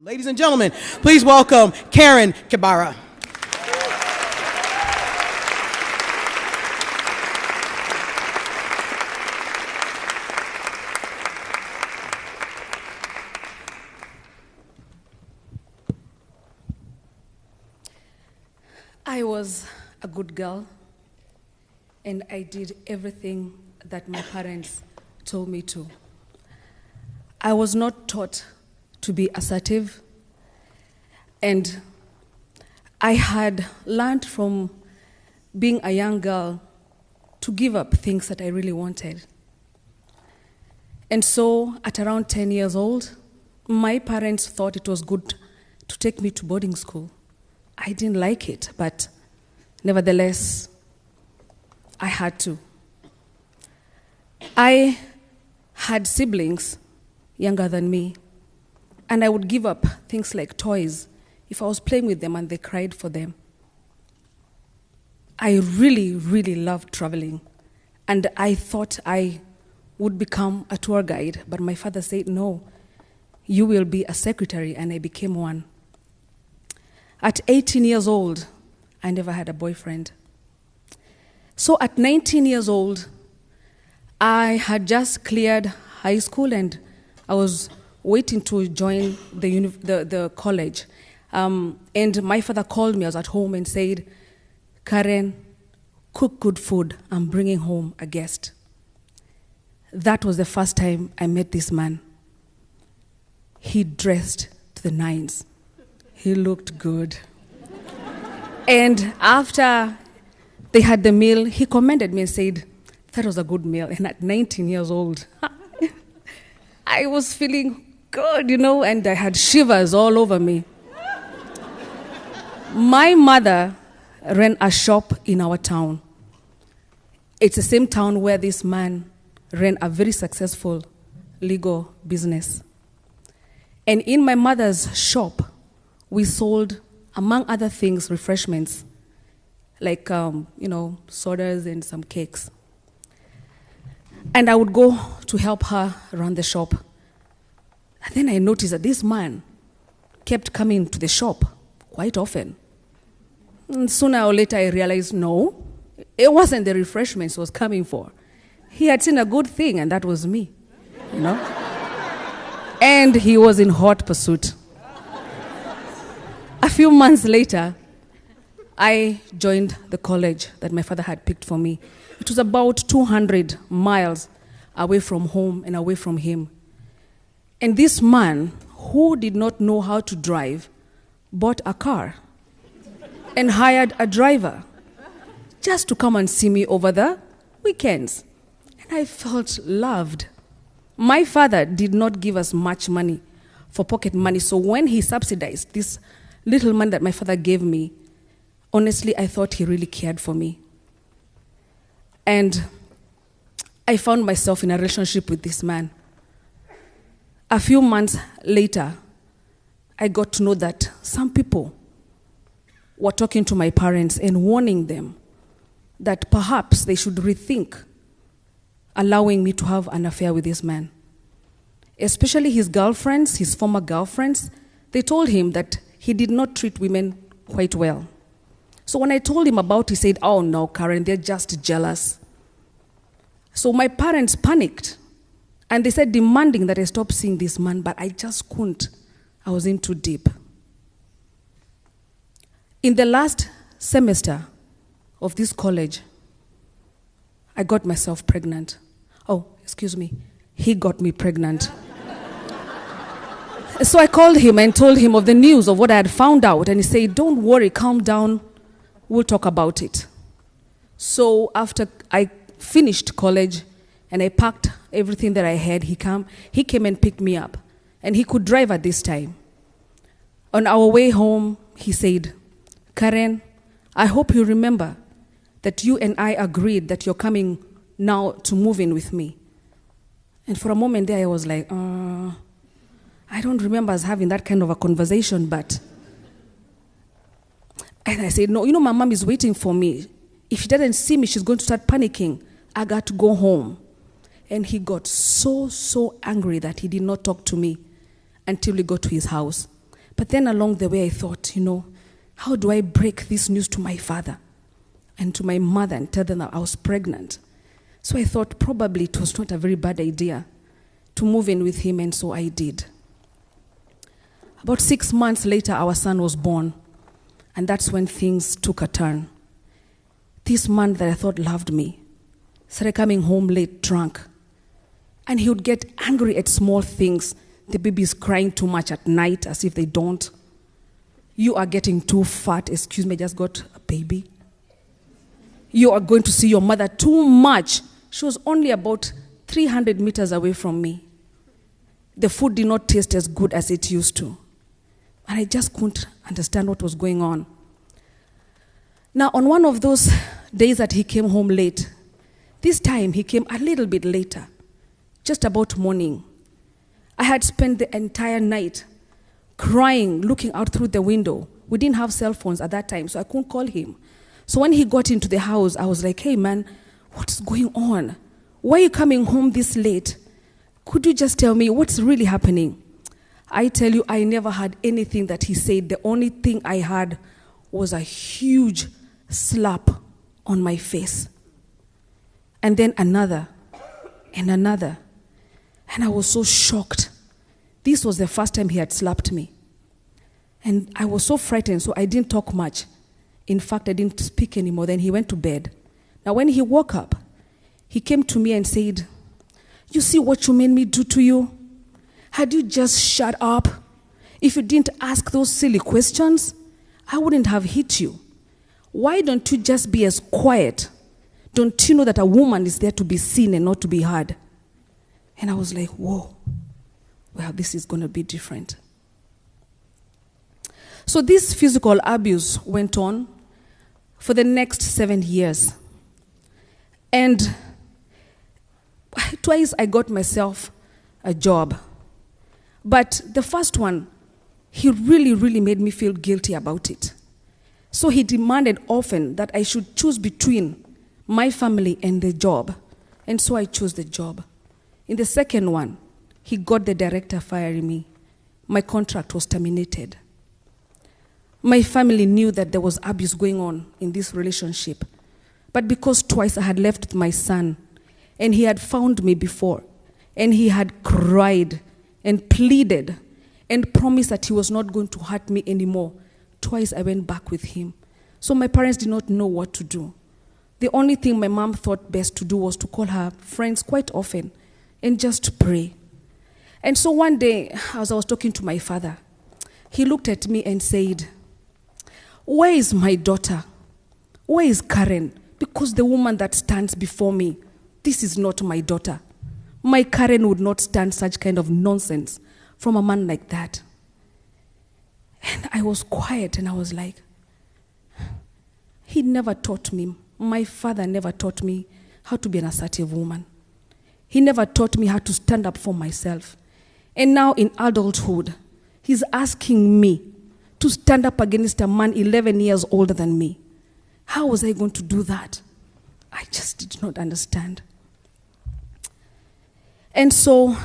Ladies and gentlemen, please welcome Karen Kibaara. I was a good girl, and I did everything that my parents told me to. I was not taught to be assertive, and I had learned from being a young girl to give up things that I really wanted. And so at around 10 years old, my parents thought it was good to take me to boarding school. I didn't like it, but nevertheless, I had to. I had siblings younger than me, and I would give up things like toys if I was playing with them and they cried for them. I really, really loved traveling, and I thought I would become a tour guide, but my father said, no, you will be a secretary, and I became one. At 18 years old, I never had a boyfriend. So at 19 years old, I had just cleared high school and I was waiting to join the college. And my father called me. I was at home and said, Karen, cook good food. I'm bringing home a guest. That was the first time I met this man. He dressed to the nines. He looked good. And after they had the meal, he commended me and said, that was a good meal. And at 19 years old, I was feeling good, and I had shivers all over me. My mother ran a shop in our town. It's the same town where this man ran a very successful legal business. And in my mother's shop, we sold, among other things, refreshments, like, sodas and some cakes. And I would go to help her run the shop. And then I noticed that this man kept coming to the shop quite often. And sooner or later I realized, no, it wasn't the refreshments he was coming for. He had seen a good thing, and that was me, And he was in hot pursuit. A few months later, I joined the college that my father had picked for me. It was about 200 miles away from home and away from him. And this man, who did not know how to drive, bought a car and hired a driver just to come and see me over the weekends. And I felt loved. My father did not give us much money for pocket money, so when he subsidized this little money that my father gave me, honestly, I thought he really cared for me. And I found myself in a relationship with this man. A few months later, I got to know that some people were talking to my parents and warning them that perhaps they should rethink allowing me to have an affair with this man. Especially his girlfriends, his former girlfriends, they told him that he did not treat women quite well. So when I told him about it, he said, oh no, Karen, they're just jealous. So my parents panicked, and they said demanding that I stop seeing this man, but I just couldn't. I was in too deep. In the last semester of this college, I got myself pregnant. Oh, excuse me, he got me pregnant. So I called him and told him of the news of what I had found out, and he said, don't worry, calm down, we'll talk about it. So after I finished college and I packed everything that I had, he came and picked me up, and he could drive at this time. On our way home, he said, Karen, I hope you remember that you and I agreed that you're coming now to move in with me. And for a moment there, I was like, I don't remember us having that kind of a conversation, but... And I said, no, my mom is waiting for me. If she doesn't see me, she's going to start panicking. I got to go home. And he got so angry that he did not talk to me until we got to his house. But then along the way, I thought, how do I break this news to my father and to my mother and tell them that I was pregnant? So I thought probably it was not a very bad idea to move in with him, and so I did. About 6 months later, our son was born, and that's when things took a turn. This man that I thought loved me started coming home late drunk, and he would get angry at small things. The baby's crying too much at night, as if they don't. You are getting too fat. Excuse me, I just got a baby. You are going to see your mother too much. She was only about 300 meters away from me. The food did not taste as good as it used to. And I just couldn't understand what was going on. Now, on one of those days that he came home late, this time he came a little bit later, just about morning. I had spent the entire night crying, looking out through the window. We didn't have cell phones at that time, so I couldn't call him. So when he got into the house, I was like, hey man, what's going on? Why are you coming home this late? Could you just tell me what's really happening? I tell you, I never had anything that he said. The only thing I had was a huge slap on my face. And then another, and another. And I was so shocked. This was the first time he had slapped me. And I was so frightened, so I didn't talk much. In fact, I didn't speak anymore. Then he went to bed. Now, when he woke up, he came to me and said, you see what you made me do to you? Had you just shut up, if you didn't ask those silly questions, I wouldn't have hit you. Why don't you just be as quiet? Don't you know that a woman is there to be seen and not to be heard? And I was like, whoa, well, this is going to be different. So this physical abuse went on for the next 7 years. And twice I got myself a job. But the first one, he really, really made me feel guilty about it. So he demanded often that I should choose between my family and the job. And so I chose the job. In the second one, he got the director firing me. My contract was terminated. My family knew that there was abuse going on in this relationship. But because twice I had left with my son, and he had found me before, and he had cried and pleaded and promised that he was not going to hurt me anymore, twice I went back with him. So my parents did not know what to do. The only thing my mom thought best to do was to call her friends quite often and just pray. And so one day, as I was talking to my father, he looked at me and said, where is my daughter? Where is Karen? Because the woman that stands before me, this is not my daughter. My Karen would not stand such kind of nonsense from a man like that. And I was quiet and I was like, he never taught me, my father never taught me how to be an assertive woman. He never taught me how to stand up for myself. And now in adulthood, he's asking me to stand up against a man 11 years older than me. How was I going to do that? I just did not understand. And so,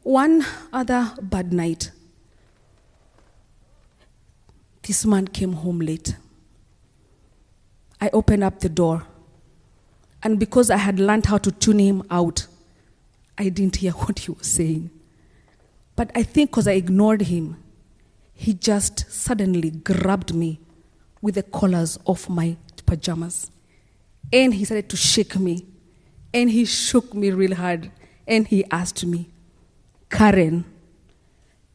one other bad night, this man came home late. I opened up the door, and because I had learned how to tune him out, I didn't hear what he was saying. But I think because I ignored him, he just suddenly grabbed me with the collars of my pajamas. And he started to shake me. And he shook me real hard. And he asked me, Karen,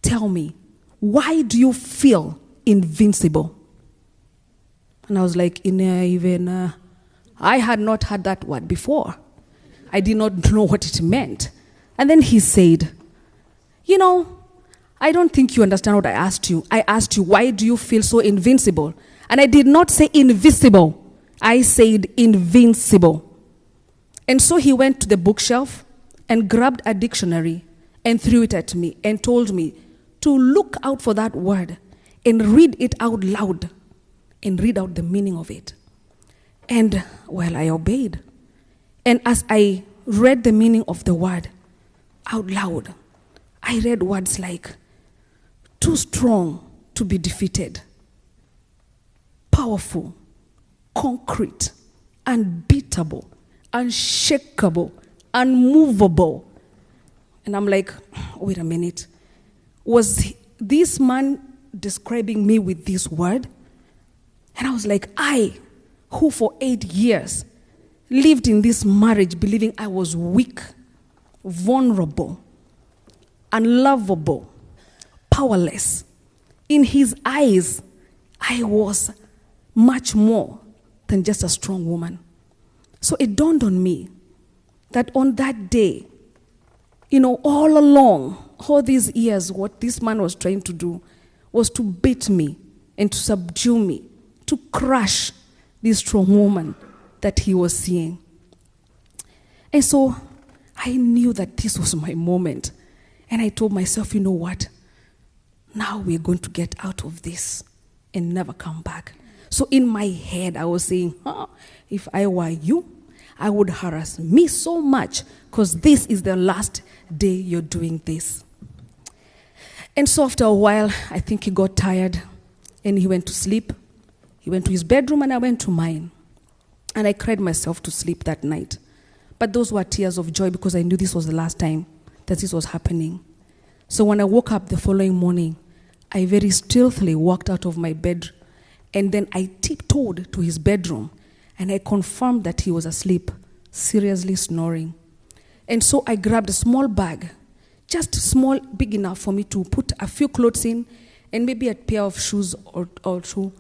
tell me, why do you feel invincible? And I was like, I had not heard that word before. I did not know what it meant. And then he said, I don't think you understand what I asked you. I asked you, why do you feel so invincible? And I did not say invisible. I said invincible. And so he went to the bookshelf and grabbed a dictionary and threw it at me and told me to look out for that word and read it out loud and read out the meaning of it. And, well, I obeyed. And as I read the meaning of the word out loud, I read words like, too strong to be defeated, powerful, concrete, unbeatable, unshakable, unmovable. And I'm like, wait a minute. Was this man describing me with this word? And I was like, I, who for 8 years lived in this marriage believing I was weak, vulnerable, unlovable, powerless. In his eyes, I was much more than just a strong woman. So it dawned on me that on that day, all along, all these years, what this man was trying to do was to beat me and to subdue me, to crush this strong woman that he was seeing. And so I knew that this was my moment. And I told myself, you know what? Now we're going to get out of this and never come back. So in my head, I was saying, if I were you, I would harass me so much because this is the last day you're doing this. And so after a while, I think he got tired and he went to sleep. He went to his bedroom and I went to mine. And I cried myself to sleep that night. But those were tears of joy because I knew this was the last time that this was happening. So when I woke up the following morning, I very stealthily walked out of my bed and then I tiptoed to his bedroom and I confirmed that he was asleep, seriously snoring. And so I grabbed a small bag, just small, big enough for me to put a few clothes in and maybe a pair of shoes or two.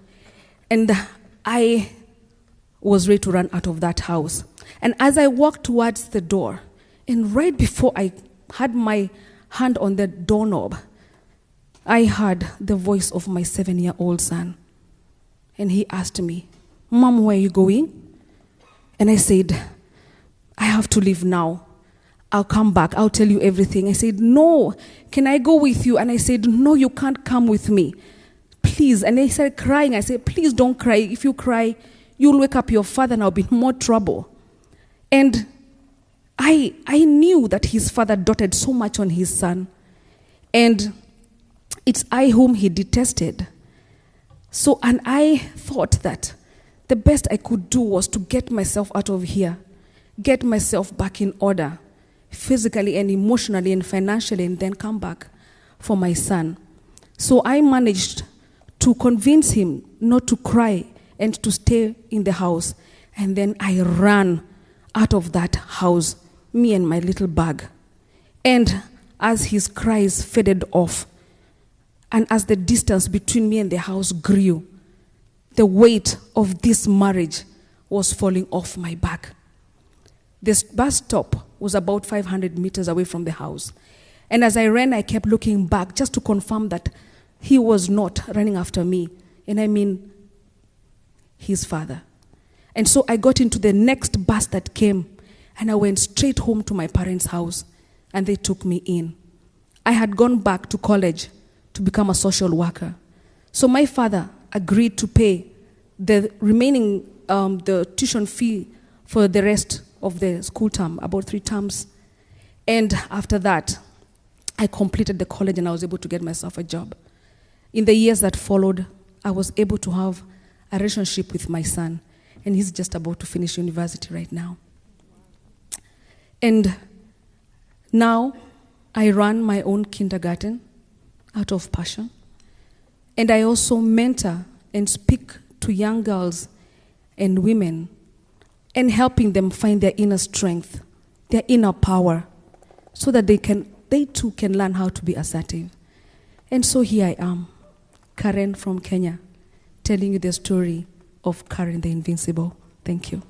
And I was ready to run out of that house. And as I walked towards the door, and right before I had my hand on the doorknob, I heard the voice of my 7-year-old son. And he asked me, Mom, where are you going? And I said, I have to leave now. I'll come back. I'll tell you everything. I said, no, can I go with you? And I said, no, you can't come with me. Please. And they started crying. I said, please don't cry. If you cry, you'll wake up your father and I'll be in more trouble. And I knew that his father doted so much on his son. And it's I whom he detested. So, and I thought that the best I could do was to get myself out of here, get myself back in order, physically and emotionally and financially, and then come back for my son. So I managed to convince him not to cry and to stay in the house. And then I ran out of that house, me and my little bag. And as his cries faded off, and as the distance between me and the house grew, the weight of this marriage was falling off my back. This bus stop was about 500 meters away from the house. And as I ran, I kept looking back just to confirm that he was not running after me. And I mean, his father. And so I got into the next bus that came, and I went straight home to my parents' house, and they took me in. I had gone back to college to become a social worker. So my father agreed to pay the remaining, the tuition fee for the rest of the school term, about 3 terms. And after that, I completed the college and I was able to get myself a job. In the years that followed, I was able to have a relationship with my son, and he's just about to finish university right now. And now I run my own kindergarten out of passion. And I also mentor and speak to young girls and women and helping them find their inner strength, their inner power, so that they too can learn how to be assertive. And so here I am, Karen from Kenya, telling you the story of Karen the Invincible. Thank you.